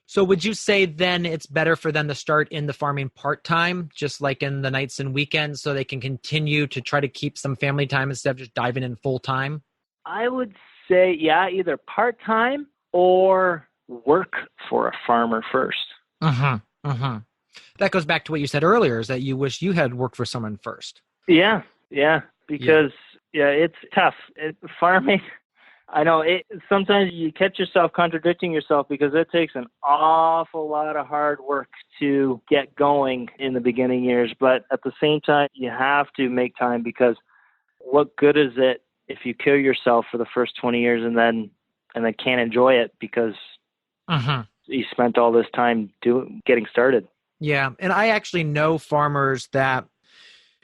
So would you say then it's better for them to start in the farming part-time, just like in the nights and weekends, so they can continue to try to keep some family time instead of just diving in full-time? I would say, either part-time or work for a farmer first. That goes back to what you said earlier, is that you wish you had worked for someone first. Yeah, because it's tough. Farming, I know sometimes you catch yourself contradicting yourself because it takes an awful lot of hard work to get going in the beginning years. But at the same time, you have to make time, because what good is it if you kill yourself for the first 20 years and then can't enjoy it because you spent all this time getting started? Yeah. And I actually know farmers that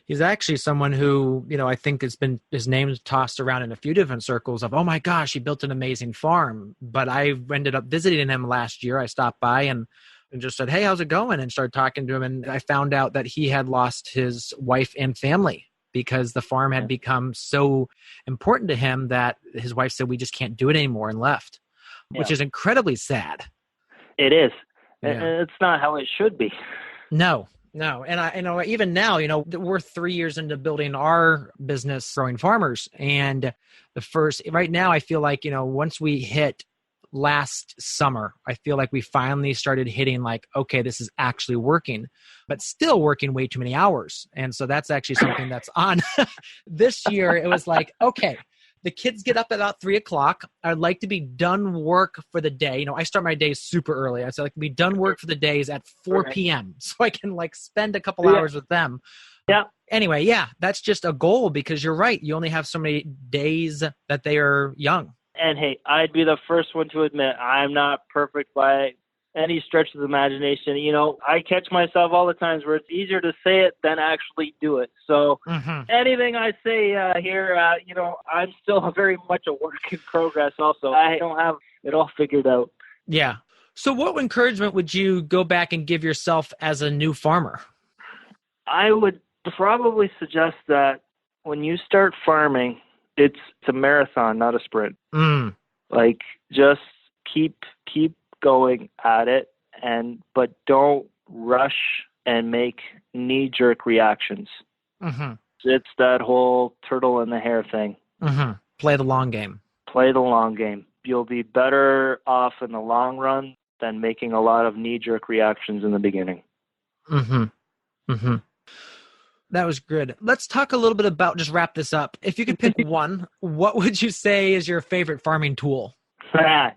he's actually someone who, I think his name's tossed around in a few different circles of, oh my gosh, he built an amazing farm. But I ended up visiting him last year. I stopped by and just said, hey, how's it going? And started talking to him. And I found out that he had lost his wife and family because the farm had become so important to him that his wife said, we just can't do it anymore, and left, which is incredibly sad. It is. Yeah. It's not how it should be. No. And I know even now, we're 3 years into building our business, Growing Farmers. And right now, I feel like, once we hit last summer, I feel like we finally started hitting like, okay, this is actually working, but still working way too many hours. And so that's actually something that's on this year. It was like, okay, the kids get up at about 3:00. I'd like to be done work for the day. I start my day super early. I said, like, be done work for the days at 4 p.m. so I can spend a couple hours with them. Yeah. Anyway, that's just a goal, because you're right. You only have so many days that they are young. And hey, I'd be the first one to admit I'm not perfect by any stretch of the imagination. I catch myself all the times where it's easier to say it than actually do it. So anything I say here, I'm still very much a work in progress also. I don't have it all figured out. Yeah. So what encouragement would you go back and give yourself as a new farmer? I would probably suggest that when you start farming, it's a marathon, not a sprint. Like, just keep going at it, but don't rush and make knee-jerk reactions. It's that whole turtle and the hare thing. Play the long game. Play the long game. You'll be better off in the long run than making a lot of knee-jerk reactions in the beginning. That was good. Let's talk a little bit about, just wrap this up. If you could pick one, what would you say is your favorite farming tool?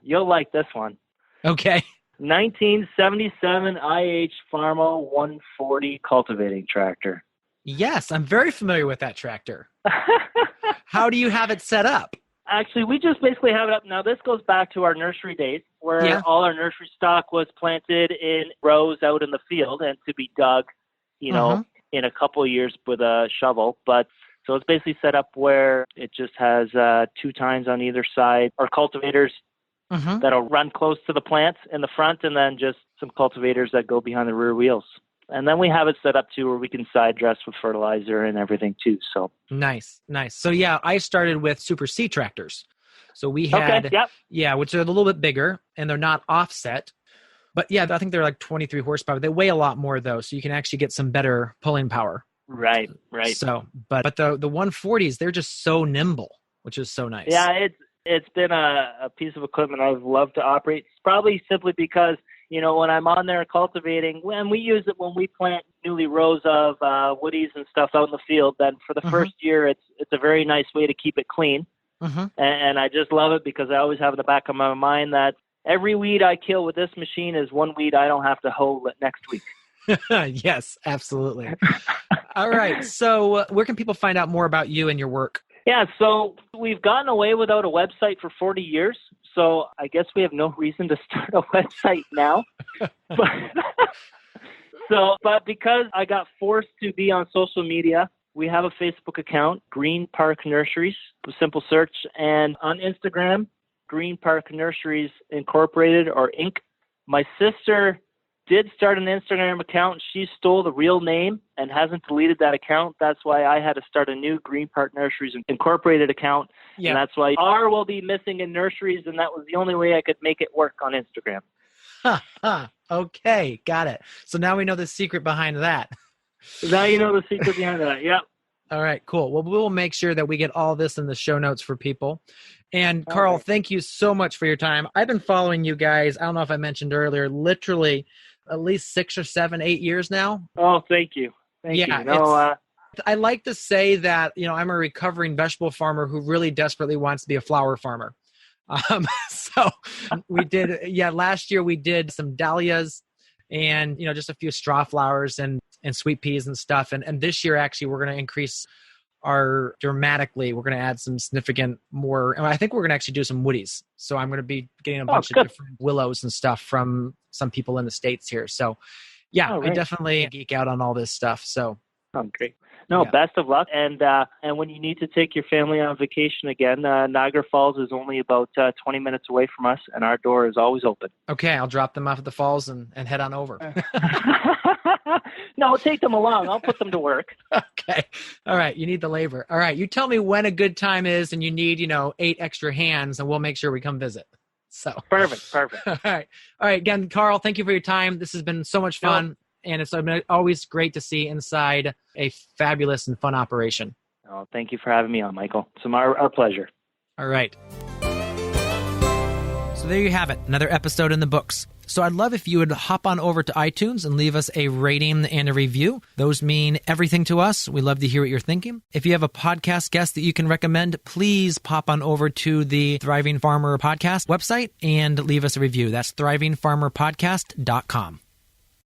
You'll like this one. Okay. 1977 IH Farmo 140 cultivating tractor. Yes, I'm very familiar with that tractor. How do you have it set up? Actually, we just basically have it up. Now, this goes back to our nursery days. where all our nursery stock was planted in rows out in the field and to be dug, you know, in a couple of years with a shovel. But so it's basically set up where it just has 2 tines on either side, or cultivators that'll run close to the plants in the front, and then just some cultivators that go behind the rear wheels. And then we have it set up too where we can side dress with fertilizer and everything too. So nice. So yeah, I started with Super C tractors. So we had, which are a little bit bigger and they're not offset. But yeah, I think they're like 23 horsepower. They weigh a lot more though, so you can actually get some better pulling power. Right. So, but the 140s, they're just so nimble, which is so nice. Yeah, it's been a piece of equipment I've loved to operate. It's probably simply because, you know, when I'm on there cultivating, when we use it when we plant newly rows of woodies and stuff out in the field, then for the first year, it's a very nice way to keep it clean. And I just love it because I always have in the back of my mind that every weed I kill with this machine is one weed I don't have to hoe next week. Yes, absolutely. All right. So where can people find out more about you and your work? Yeah, so we've gotten away without a website for 40 years. So I guess we have no reason to start a website now. But because I got forced to be on social media, we have a Facebook account, Greenpark Nurseries, a simple search. And on Instagram, Greenpark Nurseries Incorporated or Inc. My sister did start an Instagram account. She stole the real name and hasn't deleted that account. That's why I had to start a new Greenpark Nurseries Incorporated account. Yeah. And that's why R will be missing in nurseries, and that was the only way I could make it work on Instagram. Okay, got it. So now we know the secret behind that. Now you know the secret behind that, yep. All right, cool. Well, we'll make sure that we get all this in the show notes for people. And Karl, thank you so much for your time. I've been following you guys, I don't know if I mentioned earlier, literally at least 6 or 7, 8 years now. Oh, thank you. Thank you. No, I like to say that, you know, I'm a recovering vegetable farmer who really desperately wants to be a flower farmer. So we did, last year we did some dahlias and, you know, just a few straw flowers and sweet peas and stuff. And this year, actually, we're going to increase dramatically. We're going to add some significant more, and I think we're going to actually do some woodies. So I'm going to be getting a bunch of different willows and stuff from some people in the States here. So I definitely geek out on all this stuff. So. Oh, great. No, best of luck. And when you need to take your family on vacation again, Niagara Falls is only about 20 minutes away from us, and our door is always open. Okay, I'll drop them off at the falls and head on over. No, take them along. I'll put them to work. Okay. All right. You need the labor. All right. You tell me when a good time is and you need, 8 extra hands, and we'll make sure we come visit. So Perfect. All right. Again, Karl, thank you for your time. This has been so much fun. And it's always great to see inside a fabulous and fun operation. Oh, thank you for having me on, Michael. It's our pleasure. All right. So there you have it, another episode in the books. So I'd love if you would hop on over to iTunes and leave us a rating and a review. Those mean everything to us. We love to hear what you're thinking. If you have a podcast guest that you can recommend, please pop on over to the Thriving Farmer Podcast website and leave us a review. That's thrivingfarmerpodcast.com.